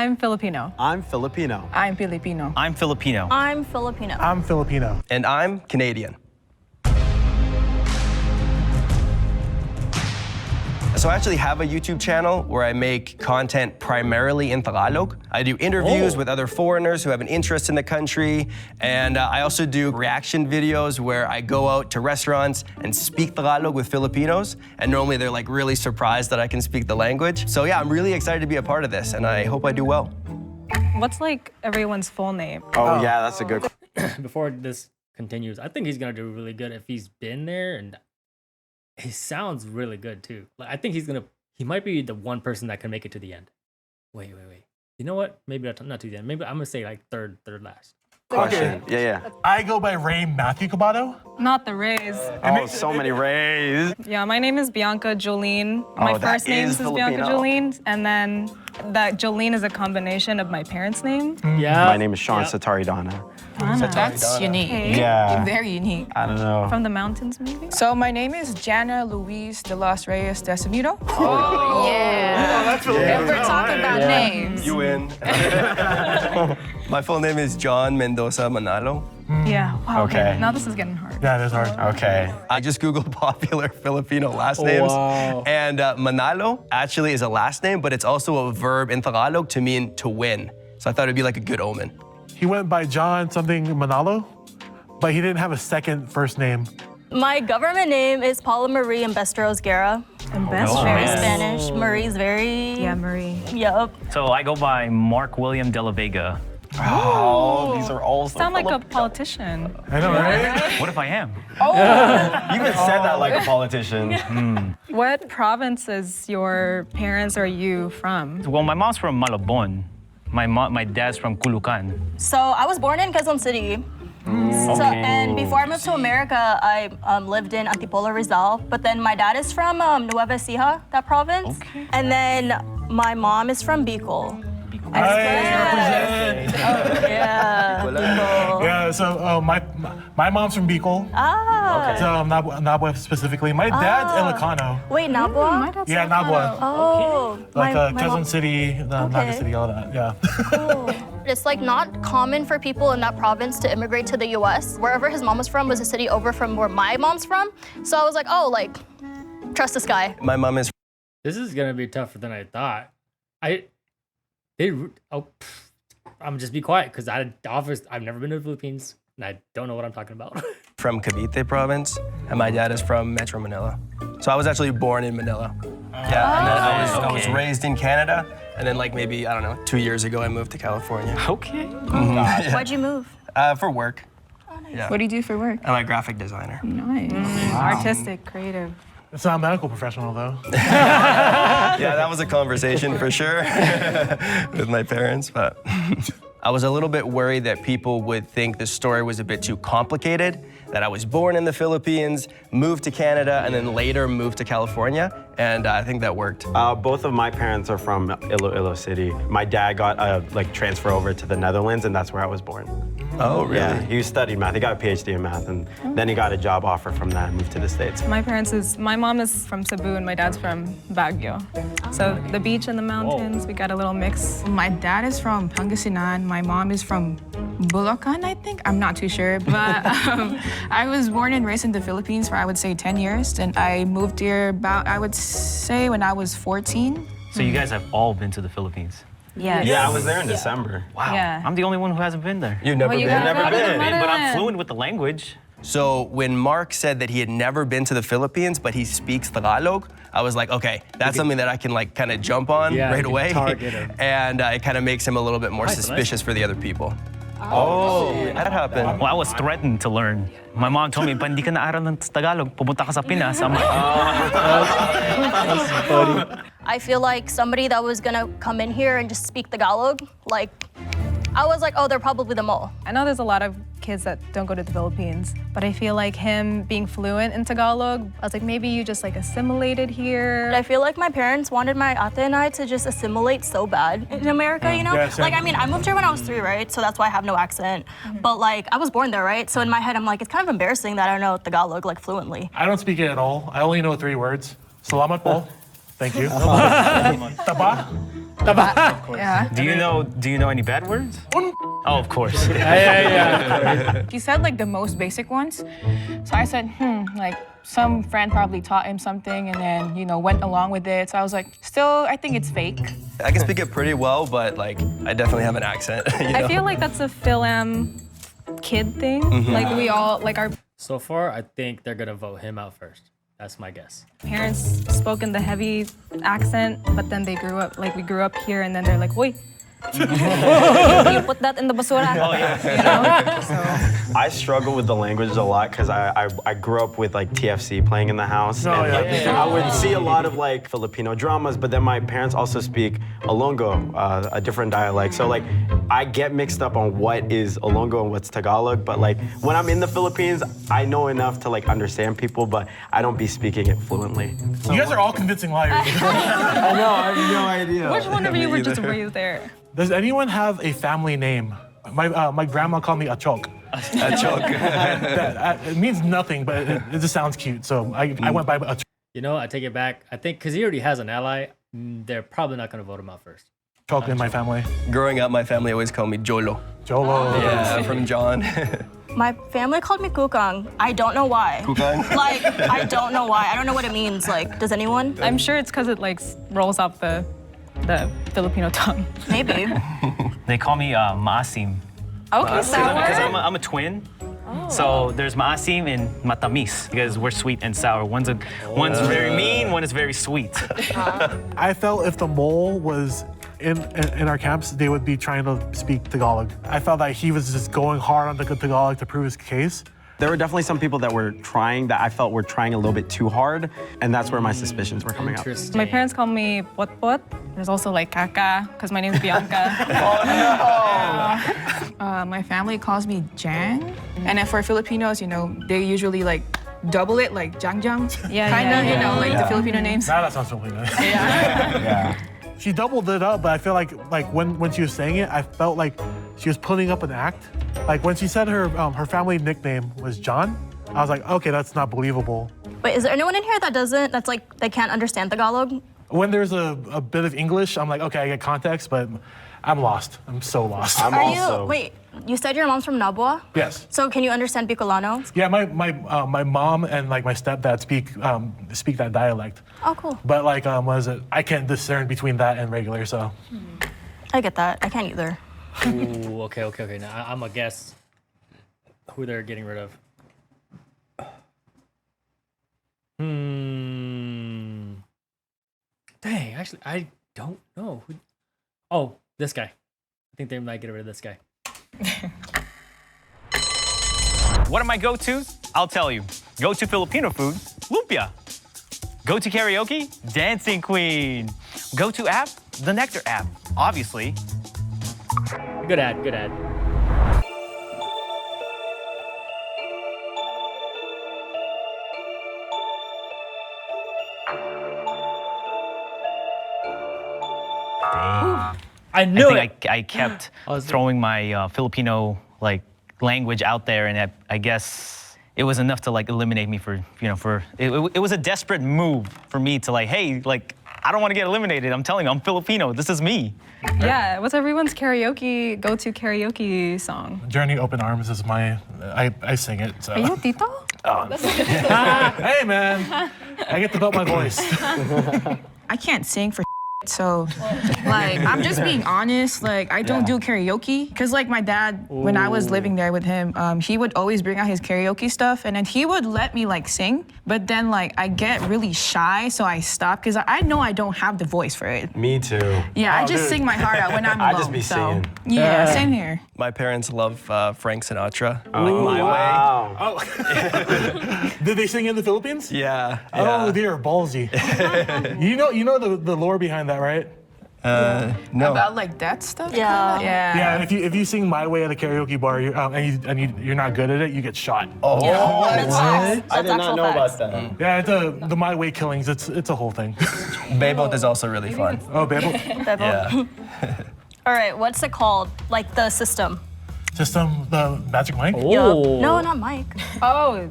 I'm Filipino. I'm Filipino. I'm Filipino. I'm Filipino. I'm Filipino. I'm Filipino. And I'm Canadian. So I actually have a YouTube channel where I make content primarily in Tagalog. I do interviews with other foreigners who have an interest in the country. And I also do reaction videos where I go out to restaurants and speak Tagalog with Filipinos. And normally they're like really surprised that I can speak the language. So yeah, I'm really excited to be a part of this and I hope I do well. What's like everyone's full name? Oh, yeah, that's a good Before this continues, I think he's gonna do really good if he's been there, and he sounds really good too. Like I think he might be the one person that can make it to the end. Wait. You know what? Maybe not to the end. Maybe I'm gonna say like third last. question. Yeah. I go by Ray Matthew Cabado. Not the Rays. Oh, so many Rays. Yeah, my name is Bianca Jolene. My Oh, that first name is is Bianca Filipino. Jolene, and then that Jolene is a combination of my parents' name. Yeah. My name is Sean Satari Donna. That's unique. Yeah. Very unique. I don't know. From the mountains, maybe? So my name is Jana Luis de los Reyes Decimito. Yeah. If we're talking about names. You win. My full name is John Mendoza Manalo. Yeah. Wow. Okay. Now this is getting hard. That is hard. Okay. I just Googled popular Filipino last names. wow. And Manalo actually is a last name, but it's also a verb in Tagalog to mean to win. So I thought it'd be like a good omen. He went by John something Manalo, but he didn't have a second first name. My government name is Paula Marie Ambestros Guerra. And best Very friend. Spanish. Marie's very... Yeah, Marie. Yup. So I go by Mark William de la Vega. Oh, these are all so Sound like a politician. I know, right? What if I am? You even said that like a politician. What province is your parents or you from? Well, my mom's from Malabon. My dad's from Culucan. So I was born in Quezon City. So, and before I moved to America, I lived in Antipolo, Rizal. But then my dad is from Nueva Ecija, that province. Okay. And then my mom is from Bicol. Hey, represent. Yeah. Bicol. Yeah, so my mom's from Bicol. Ah. So Nabua specifically. My dad's Ilocano. Wait, Nabua? Yeah, Nabua. Oh. Like my Quezon mom- City, Naga Okay. City, all that. Yeah. It's like not common for people in that province to immigrate to the US. Wherever his mom was from was a city over from where my mom's from. So I was like, oh, like, trust this guy. My mom is This is gonna be tougher than I thought. I'm just be quiet because I've never been to the Philippines and I don't know what I'm talking about. from Cavite province, and my dad is from Metro Manila. So I was actually born in Manila. Yeah, and then I was raised in Canada, and then like maybe, I don't know, 2 years ago I moved to California. Okay. Why'd you move? For work. Yeah. What do you do for work? I'm a graphic designer. Nice. Artistic, creative. It's not a medical professional, though. Yeah, that was a conversation for sure with my parents, but I was a little bit worried that people would think the story was a bit too complicated, that I was born in the Philippines, moved to Canada, and then later moved to California, and I think that worked. Both of my parents are from Iloilo City. My dad got a transfer over to the Netherlands, and that's where I was born. Oh, really? Yeah, he studied math. He got a PhD in math, and then he got a job offer from that and moved to the States. My mom is from Cebu and my dad's from Baguio. So the beach and the mountains, we got a little mix. My dad is from Pangasinan. My mom is from Bulacan, I think. I'm not too sure. But I was born and raised in the Philippines for, I would say, 10 years. And I moved here about, I would say, when I was 14. So you guys have all been to the Philippines. Yes. Yeah, I was there in December. Wow. Yeah. I'm the only one who hasn't been there. You've never Well, you been? gotta go to the But I'm motherland. fluent with the language. So when Mark said that he had never been to the Philippines, but he speaks Tagalog, I was like, okay, that's something that I can like kind of jump on Yeah, right you can away. target him. And it kind of makes him a little bit more Nice, suspicious for the other people. Oh, that happened. Well, I was threatened to learn. My mom told me, "Pa hindi ka naaral ng Tagalog, pumunta ka sa Pinas." I'm like, I feel like somebody that was gonna come in here and just speak Tagalog, like, I was like, oh, they're probably the mole. I know there's a lot of kids that don't go to the Philippines, but I feel like him being fluent in Tagalog, I was like, maybe you just like assimilated here. I feel like my parents wanted my ate and I to just assimilate so bad in America, you know? Yeah, same. Like, I mean, I moved here when I was 3, right? So that's why I have no accent. But like, I was born there, right? So in my head, I'm like, it's kind of embarrassing that I don't know Tagalog like fluently. I don't speak it at all. I only know 3 words. Salamat po. Thank you. Taba. Yeah. Do you know any bad words? Oh, of course. He said like the most basic ones. So I said, like some friend probably taught him something and then, went along with it. So I was like, still, I think it's fake. I can speak it pretty well, but like I definitely have an accent. I feel like that's a Phil-Am kid thing. Like we all, like our So far, I think they're gonna vote him out first. That's my guess. parents spoke in the heavy accent, but then they grew up, like we grew up here and then they're like, wait, you put that in the basura. Oh, yeah. You know? So. I struggle with the language a lot because I grew up with like TFC playing in the house. Oh, and yeah. like, I would see a lot of like Filipino dramas, but then my parents also speak Olongo, a different dialect. So like I get mixed up on what is Olongo and what's Tagalog, but like when I'm in the Philippines, I know enough to like understand people, but I don't be speaking it fluently. You guys are all convincing liars. I know, I have no idea. Which one of you were just raised there? Does anyone have a family name? My grandma called me Achok. A joke. It means nothing, but it just sounds cute. So I went by Achok. You know, I take it back. I think because he already has an ally, they're probably not gonna vote him out first. In my family. Growing up, my family always called me Jolo. Jolo. Yeah, from John. My family called me Kukang. I don't know why. Kukang? Like, I don't know why. I don't know what it means. Like, does anyone? I'm sure it's because it like rolls off the Filipino tongue. Maybe. They call me Maasim. Okay, Because I'm a twin. So there's Maasim and Matamis because we're sweet and sour. One's very mean, one is very sweet. I felt if the mole was in our camps, they would be trying to speak Tagalog. I felt that he was just going hard on the Tagalog to prove his case. There were definitely some people that were trying that I felt were trying a little bit too hard, and that's where my suspicions were coming up. Interesting. My parents call me Potpot. There's also like Kaka, because my name's Bianca. My family calls me Jang. And then for Filipinos, they usually like double it, like Jang Jang. Yeah, Kinda, yeah. like the Filipino names. Now that sounds Filipino. Yeah. She doubled it up, but I feel like when she was saying it, I felt like she was putting up an act. Like when she said her family nickname was John, I was like, okay, that's not believable. Wait, is there anyone in here that's like, they can't understand Tagalog? When there's a bit of English, I'm like, okay, I get context, but I'm lost. I'm so lost. Wait, you said your mom's from Nabua? Yes. So can you understand Bicolano? Yeah, my mom and like my stepdad speak that dialect. Oh, cool. But like, what is it? I can't discern between that and regular, so. I get that. I can't either. Ooh, okay. Now I'm gonna guess who they're getting rid of. Dang, actually, I don't know. Oh, this guy. I think they might get rid of this guy. What are my go-tos? I'll tell you. Go-to Filipino food, lumpia. Go-to karaoke, Dancing Queen. Go-to app, the Nectar app, obviously. Good ad, good ad. I knew it. I kept throwing my Filipino language out there, and I guess it was enough to eliminate me it was a desperate move for me to hey, I don't want to get eliminated. I'm telling you, I'm Filipino. This is me. Yeah, what's everyone's go-to karaoke song? Journey Open Arms is I sing it, so. Are you Tito? Hey man, I get to belt my voice. I can't sing for so I'm just being honest. I don't do karaoke because my dad, when I was living there with him, he would always bring out his karaoke stuff and then he would let me sing, but then I get really shy, so I stop because I know I don't have the voice for it. Me too. Yeah, I just dude. sing my heart out when I'm alone. I just be singing. Yeah, same here. My parents love Frank Sinatra. My wow. Oh. Did they sing in the Philippines? Yeah. Oh, they are ballsy. you know the lore behind that, right? No. About that stuff? Yeah. Yeah. Yeah, and if you sing My Way at a karaoke bar, you're not good at it, you get shot. Oh, That's facts. I did That's not actual know facts. about that. Yeah, the My Way killings, it's a whole thing. Babel is also really fun. Oh, Babel. Yeah. All right, what's it called? The system. System, the Magic Mike? Oh. Yup. No, not Mike. Oh,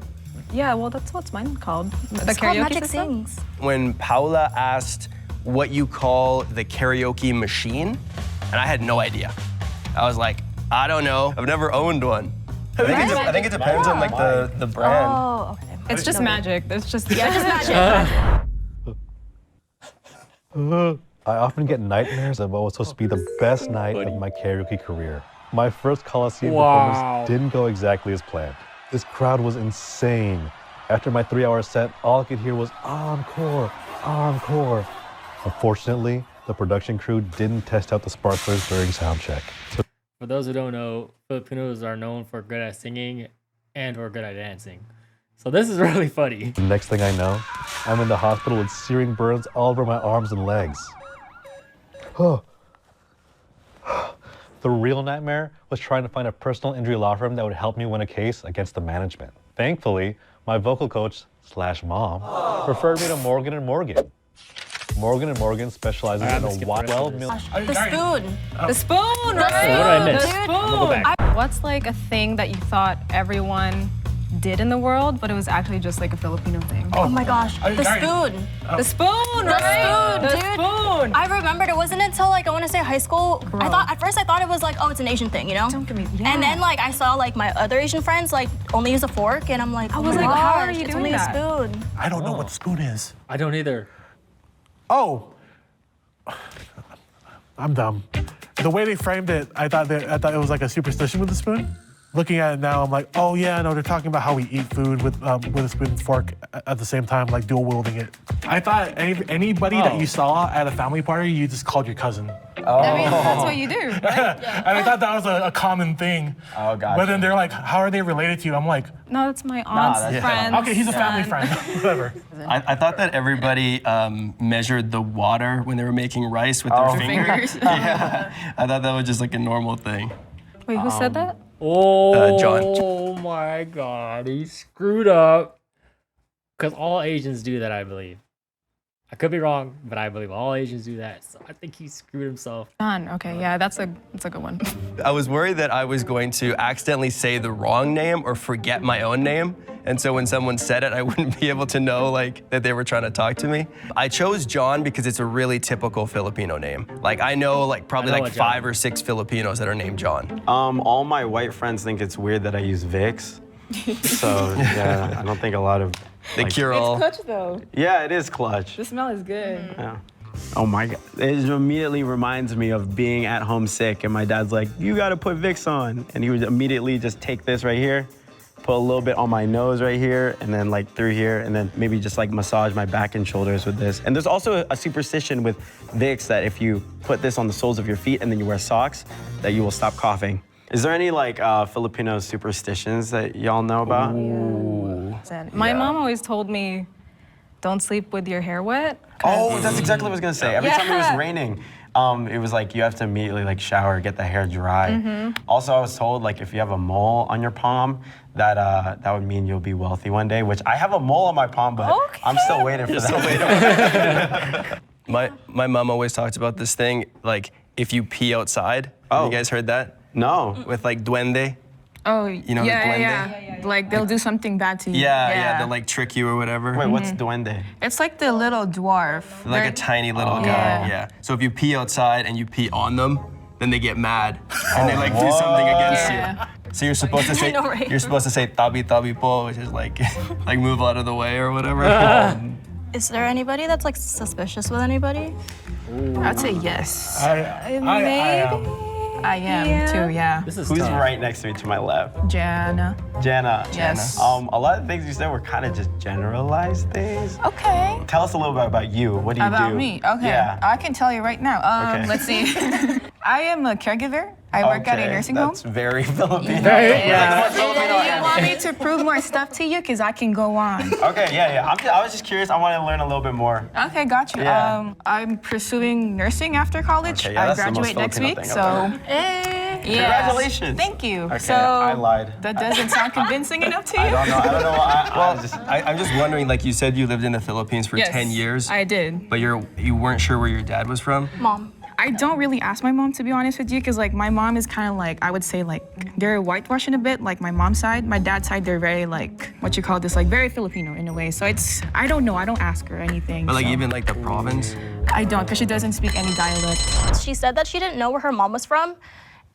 yeah, well, that's what's mine called. The It's called karaoke Magic system? Sings. When Paula asked what you call the karaoke machine, and I had no idea. I was like, I don't know. I've never owned one. I think it depends on like the brand. Oh, okay. It's just magic. It's just Yeah, just magic. I often get nightmares of what was supposed to be the best night of my karaoke career. My first Coliseum performance didn't go exactly as planned. This crowd was insane. After my 3-hour set, all I could hear was encore, encore. Unfortunately, the production crew didn't test out the sparklers during sound check. So For those who don't know, Filipinos are known for good at singing and or good at dancing. So this is really funny. the next thing I know, I'm in the hospital with searing burns all over my arms and legs. The real nightmare was trying to find a personal injury law firm that would help me win a case against the management. Thankfully, my vocal coach / mom referred me to Morgan & Morgan. Morgan & Morgan specializes in a wide 12 million. The spoon. the spoon, right? What did I miss? The I'm gonna go back. spoon. What's like a thing that you thought everyone did in the world, but it was actually just like a Filipino thing? Oh my gosh. The spoon. The spoon, right? spoon, The dude. spoon. I remembered it wasn't until like I want to say high school. At first I thought it was like, oh, it's an Asian thing, you know? Don't give me. And then like I saw like my other Asian friends like only use a fork, and I'm like, I was like, how are you it's doing only that? a spoon. I don't know what spoon is. I don't either. Oh, I'm dumb. The way they framed it, I thought it was like a superstition with the spoon. Looking at it now, I'm like, oh yeah, no, they're talking about how we eat food with a spoon and fork at the same time, like dual wielding it. I thought anybody that you saw at a family party, you just called your cousin. I mean, that's what you do. Right? And I thought that was a common thing. Oh, gotcha. But then they're like, how are they related to you? I'm like, No, that's my aunt's friend. okay, he's a family friend. Whatever. I thought that everybody measured the water when they were making rice with their fingers. Yeah, I thought that was just like a normal thing. Wait, who said that? Oh John. my God, he screwed up. Because all Asians do that, I believe. I could be wrong, but I believe all Asians do that. So I think he screwed himself. John. Okay, yeah, that's a good one. I was worried that I was going to accidentally say the wrong name or forget my own name. And so when someone said it, I wouldn't be able to know like that they were trying to talk to me. I chose John because it's a really typical Filipino name. Like I know like probably I know like a John. 5 or 6 Filipinos that are named John. All my white friends think it's weird that I use Vicks. So yeah, I don't think a lot of The cure-all. Clutch though. Yeah, it is clutch. The smell is good. Yeah. Oh my God. It immediately reminds me of being at home sick, and my dad's like, you gotta put Vicks on. And he would immediately just take this right here, put a little bit on my nose right here, and then like through here, and then maybe just like massage my back and shoulders with this. And there's also a superstition with Vicks that if you put this on the soles of your feet and then you wear socks, that you will stop coughing. Is there any like Filipino superstitions that y'all know about? My mom always told me, don't sleep with your hair wet. Oh, that's exactly what I was gonna say. Every time it was Yeah. raining, it was like you have to immediately like shower, get the hair dry. Also, I was told like if you have a mole on your palm, that that would mean you'll be wealthy one day. Which I have a mole on my palm, but I'm still waiting for that. My mom always talked about this thing, like if you pee outside. Oh. Have you guys heard that? No. With like duende? Oh, You know the duende? yeah. Like they'll do something bad to you. Yeah, they'll like trick you or whatever. Wait, what's duende? It's like the little dwarf. Like They're- a tiny little guy. Yeah. So if you pee outside and you pee on them, then they get mad and they like do something against Yeah. you. So you're supposed to say know, right? you're supposed to say tabi tabi po, which is like like move out of the way or whatever. Is there anybody that's like suspicious with anybody? I'd say yes. I I am too, yeah. This is Who's tough. right next to me to my left? Jana. Jana. Yes. A lot of things you said were kind of just generalized things. Okay. Tell us a little bit about you. What do you do? About me. Okay. Yeah. I can tell you right now. Okay. Let's see. I am a caregiver. I work at a Okay, nursing home. That's very Filipino. You want me to prove more stuff to you? Because I can go on. Okay, yeah. I was just curious. I want to learn a little bit more. Okay, got you. Yeah. I'm pursuing nursing after college. Okay, yeah, I that's the most graduate next Filipino week, thing so I've yeah. Congratulations. Thank you. Okay, so I lied. That doesn't sound convincing enough to you? I don't know. I'm just wondering, like you said, you lived in the Philippines for Yes, 10 years, I did. but you weren't sure where your dad was from. Mom. I don't really ask my mom, to be honest with you, because like my mom is kind of like, I would say like they're whitewashing a bit, like my mom's side. My dad's side, they're very like, what you call this, like very Filipino in a way. So I don't know, I don't ask her anything. But like so. even like the province. I don't, because she doesn't speak any dialect. She said that she didn't know where her mom was from.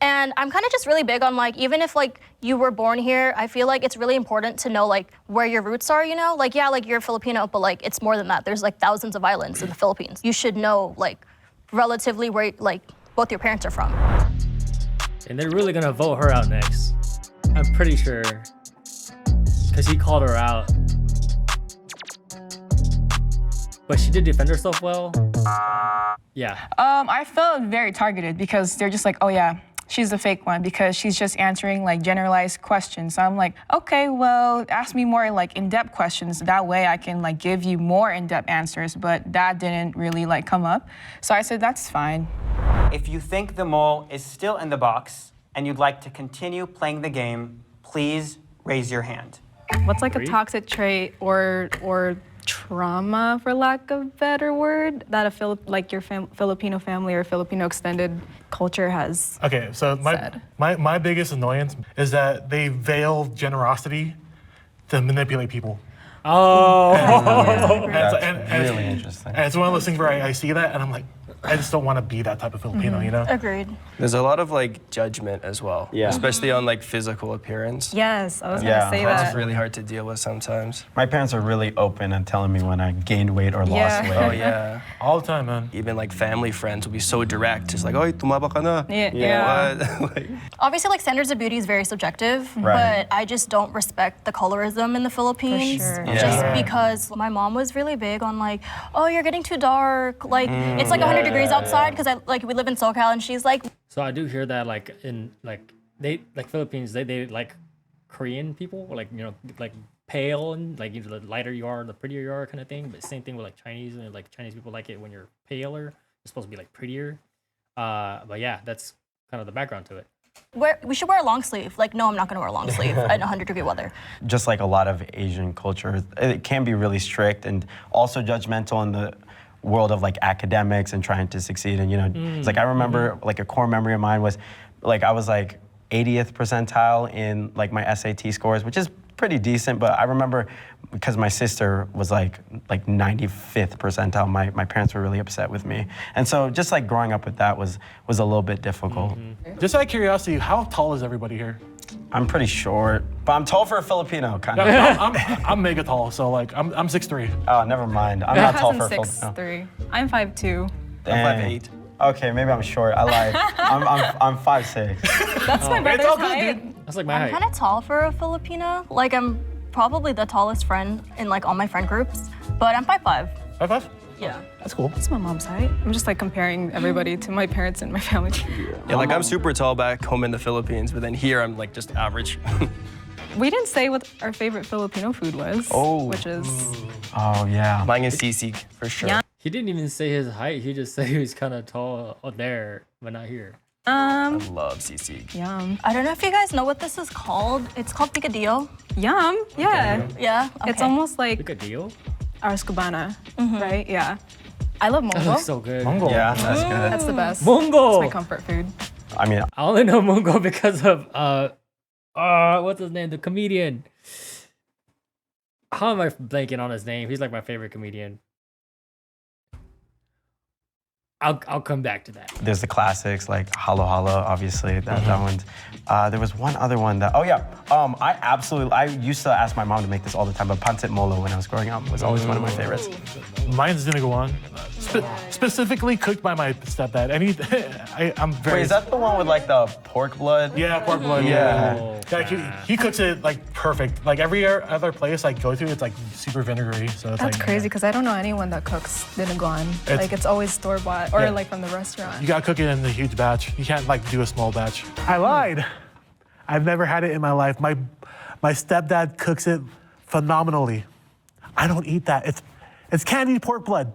And I'm kind of just really big on like, even if like you were born here, I feel like it's really important to know like where your roots are, you know? Like, yeah, like you're Filipino, but like it's more than that. There's like thousands of islands in the Philippines. You should know like relatively where like both your parents are from. And they're really gonna vote her out next. I'm pretty sure. Because he called her out. But she did defend herself well. Yeah. I felt very targeted because they're just like, oh yeah, she's the fake one because she's just answering like generalized questions. So I'm like, okay, well, ask me more like in-depth questions. That way I can like give you more in-depth answers, but that didn't really like come up. So I said, that's fine. If you think the mole is still in the box and you'd like to continue playing the game, please raise your hand. What's like a toxic trait or trauma, for lack of a better word, that a like your Filipino family or Filipino extended culture has? Okay, so my biggest annoyance is that they veil generosity to manipulate people. Oh. That's really interesting. And it's one of those things where I see that and I'm like, I just don't want to be that type of Filipino, you know? Agreed. There's a lot of like judgment as well, Yeah. especially on like physical appearance. Yes, I was Yeah, gonna say That's that. really hard to deal with sometimes. My parents are really open and telling me when I gained weight or lost Yeah. weight. Oh yeah. All the time, man. Even like family friends will be so direct, just like, "Oy, tumaba ka na." Yeah. What? Like, Obviously, like standards of beauty is very subjective, Right. but I just don't respect the colorism in the Philippines. sure. Just Yeah. because my mom was really big on like, oh, you're getting too dark. Like it's like 100 degrees outside because like we live in SoCal, and she's like, So I do hear that like in like they like Philippines they like Korean people, like, you know, like pale and like, you know, the lighter you are, the prettier you are kind of thing. But same thing with like Chinese, and like Chinese people like it when you're paler. You're supposed to be like prettier. But yeah, that's kind of the background to it. we should wear a long sleeve. Like, no, I'm not gonna wear a long sleeve in 100-degree weather. Just like a lot of Asian culture, it can be really strict and also judgmental in the world of like academics and trying to succeed. And you know, it's like I remember like a core memory of mine was like I was like 80th percentile in like my SAT scores, which is pretty decent. But I remember because my sister was like 95th percentile, my parents were really upset with me. And so just like growing up with that was a little bit difficult. Just out of curiosity, how tall is everybody here? I'm pretty short, but I'm tall for a Filipino, kind of. I'm mega tall, so like I'm 6'3". Oh, never mind. I'm My not tall for a cousin's Filipino. 6'3". I'm 5'2". Dang. 5'8". Okay, maybe I'm short. I lied. I'm 5'6". That's my brother's height. That's like my I'm height. kind of tall for a Filipino. Like, I'm probably the tallest friend in like all my friend groups, but I'm 5'5". 5'5"? Yeah. That's cool. That's my mom's height. I'm just like comparing everybody to my parents and my family. Yeah, like I'm super tall back home in the Philippines, but then here I'm like just average. We didn't say what our favorite Filipino food was. Oh. Which is Oh yeah. Mine is sisig for sure. Yeah. He didn't even say his height. He just said he was kind of tall there, but not here. I love sisig. yum. I don't know if you guys know what this is called. It's called picadillo. Yum. Yeah. Yeah. It's okay. almost like Look at deal. arroz cubana, right? Yeah. I love That mongo. looks so good. Mongo. Yeah, that's good. That's the best. Mongo. It's my comfort food. I mean, I only know Mungo because of what's his name? The comedian. How am I blanking on his name? He's like my favorite comedian. I'll come back to that. there's the classics like Halo Halo, obviously. That one's. There was one other one that. Oh yeah. I used to ask my mom to make this all the time, but pancit molo when I was growing up was always one of my favorites. Mine's gonna go on. Specifically cooked by my stepdad. I'm very. Wait, is that the one with like the pork blood? Yeah, pork blood. Yeah. Oh, Like he cooks it like perfect. Like every other place I go to, it's like super vinegary. So it's That's like, crazy because I don't know anyone that cooks dinuguan. It's- Like it's always store bought or Yeah. like from the restaurant. You gotta cook it in a huge batch. You can't like do a small batch. I lied. I've never had it in my life. My stepdad cooks it phenomenally. I don't eat that. It's candied pork blood.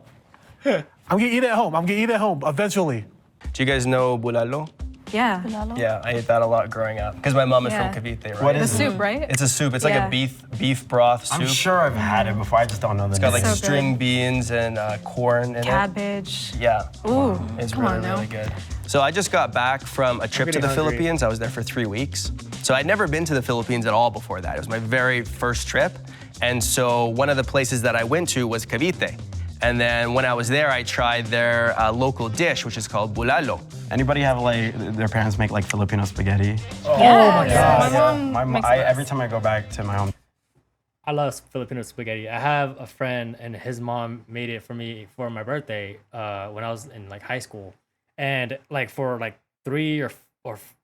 I'm gonna eat it at home. I'm gonna eat it at home eventually. Do you guys know bulalo? Yeah. Yeah, I ate that a lot growing up because my mom is Yeah. from Cavite, right? What The is it? soup, right? It's a soup. It's like Yeah. a beef broth soup. I'm sure I've had it before. I just don't know the It's got name. like So string good. beans and corn in Cabbage. it. Yeah. Ooh. It's come really, on now. really good. So I just got back from a trip to getting the hungry. Philippines. I was there for 3 weeks. So I'd never been to the Philippines at all before that. It was my very first trip. And so one of the places that I went to was Cavite. And then when I was there, I tried their local dish, which is called bulalo. Anybody have like their parents make like Filipino spaghetti? My mom makes the Every best. time I go back to my home. I love Filipino spaghetti. I have a friend, and his mom made it for me for my birthday when I was in like high school, and like for like 3 or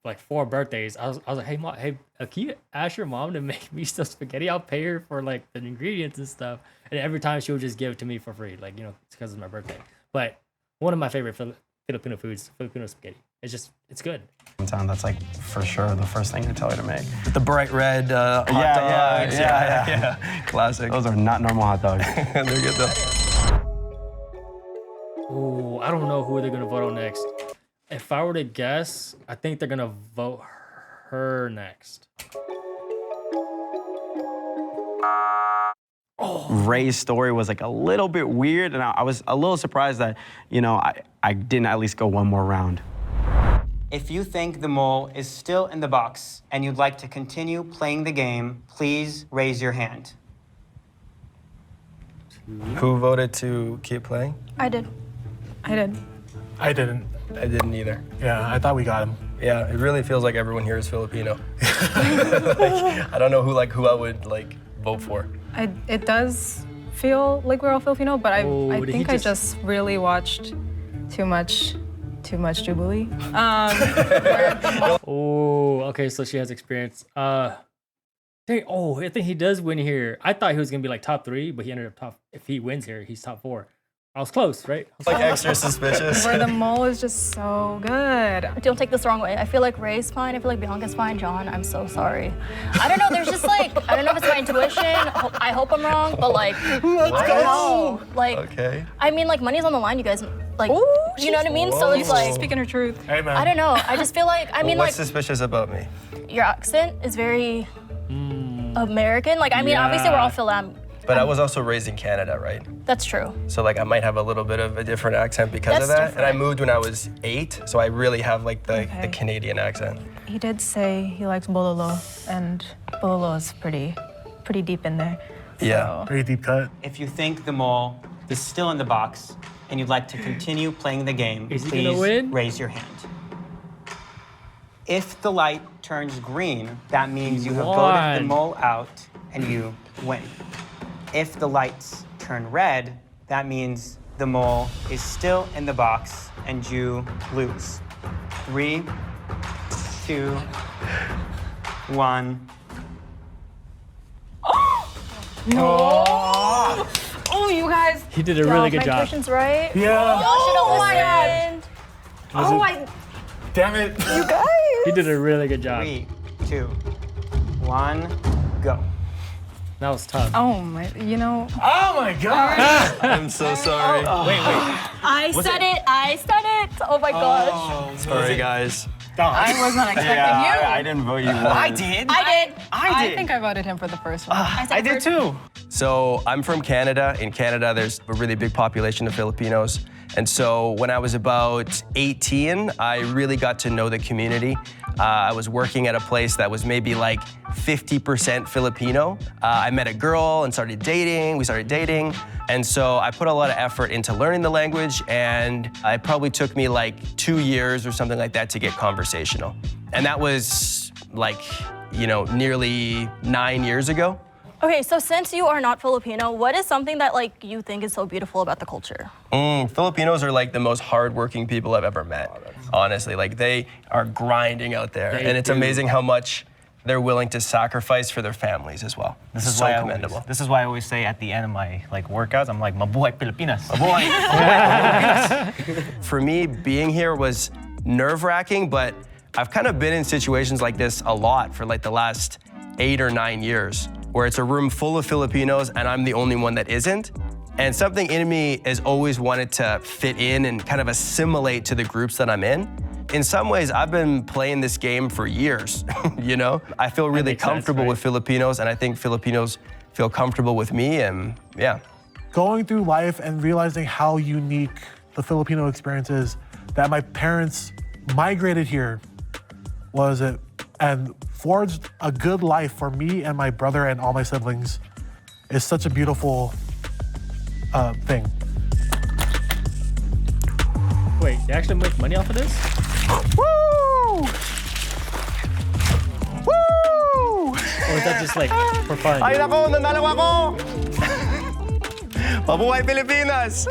like 4 birthdays, I was like, hey mom, hey, can you ask your mom to make me some spaghetti? I'll pay her for like the ingredients and stuff. And every time she would just give it to me for free, like, you know, it's because it's my birthday. But one of my favorite Filipino foods, Filipino spaghetti. It's good. Hometown, that's like for sure the first thing I tell her to make. The bright red hot dogs. Yeah. Classic. Those are not normal hot dogs. They're good though. Ooh, I don't know who they're gonna vote on next. If I were to guess, I think they're gonna vote her next. Ray's story was like a little bit weird, and I was a little surprised that, you know, I didn't at least go one more round. If you think the mole is still in the box and you'd like to continue playing the game, please raise your hand. Who voted to keep playing? I did. I did. I didn't. I didn't either. Yeah, I thought we got him. Yeah, it really feels like everyone here is Filipino. I don't know who I would like vote for. It does feel like we're all Filipino, but I did he think I just really watched too much Jubilee. Oh, okay, so she has experience. I think he does win here. I thought he was gonna be like top 3, but he ended up top. If he wins here, he's top 4. I was close, right? Like extra suspicious. Where the mole is just so good. Don't take this the wrong way. I feel like Ray's fine. I feel like Bianca's fine. John, I'm so sorry. I don't know. There's just like, I don't know if it's my intuition. I hope I'm wrong, but like, I don't know. Like, Okay. I mean, like, money's on the line, you guys. Like, you know what I mean? So it's She's like, speaking her truth. Hey, man. I don't know. I just feel like, I mean, What's like, suspicious about me? your accent is very American. Like, I mean, obviously we're all Philam. But I was also raised in Canada, right? That's true. So like I might have a little bit of a different accent because of That's that. And I different. moved when I was 8, so I really have like the Okay. Canadian accent. He did say he likes bololo, and bololo is pretty deep in there. Yeah. Pretty deep cut. If you think the mole is still in the box and you'd like to continue playing the game, Is he gonna please win? raise your hand. If the light turns green, that means you have voted the Won. mole out and you win. If the lights turn red, that means the mole is still in the box and you lose. 3, 2, 1. Oh, you guys. He did a really good my job. intuition's right. Yeah. Oh my god. Oh, I. Damn it. He did a really good job. 3, 2, 1, go. That was tough. Oh my. You know. Oh my God. I'm so sorry. I said it. Oh my gosh. Sorry guys. I was not expecting you. I didn't vote you. I did. I think I voted him for the first one. I did too. So I'm from Canada. In Canada, there's a really big population of Filipinos. And so when I was about 18, I really got to know the community. I was working at a place that was maybe like 50% Filipino. I met a girl and started dating. We started dating. And so I put a lot of effort into learning the language, and it probably took me like 2 years or something like that to get conversational. And that was like, you know, nearly 9 years ago. Okay, so since you are not Filipino, what is something that like you think is so beautiful about the culture? Filipinos are like the most hardworking people I've ever met. Honestly, like they are grinding out there, They and it's do. amazing how much they're willing to sacrifice for their families as well. This is so why commendable. This is why I always say at the end of my like workouts, I'm like, mabuhay Pilipinas. For me, being here was nerve-wracking, but I've kind of been in situations like this a lot for like the last 8 or 9 years, where it's a room full of Filipinos and I'm the only one that isn't. And something in me has always wanted to fit in and kind of assimilate to the groups that I'm in. In some ways, I've been playing this game for years, you know? I feel really makes sense, comfortable right? with Filipinos, and I think Filipinos feel comfortable with me, and yeah. Going through life and realizing how unique the Filipino experience is, that my parents migrated here was it and forged a good life for me and my brother and all my siblings is such a beautiful thing. Wait, they actually make money off of this? Woo! Woo! Or is that just like for fun? Ay nako, nanalo ako! Mabuhay Pilipinas!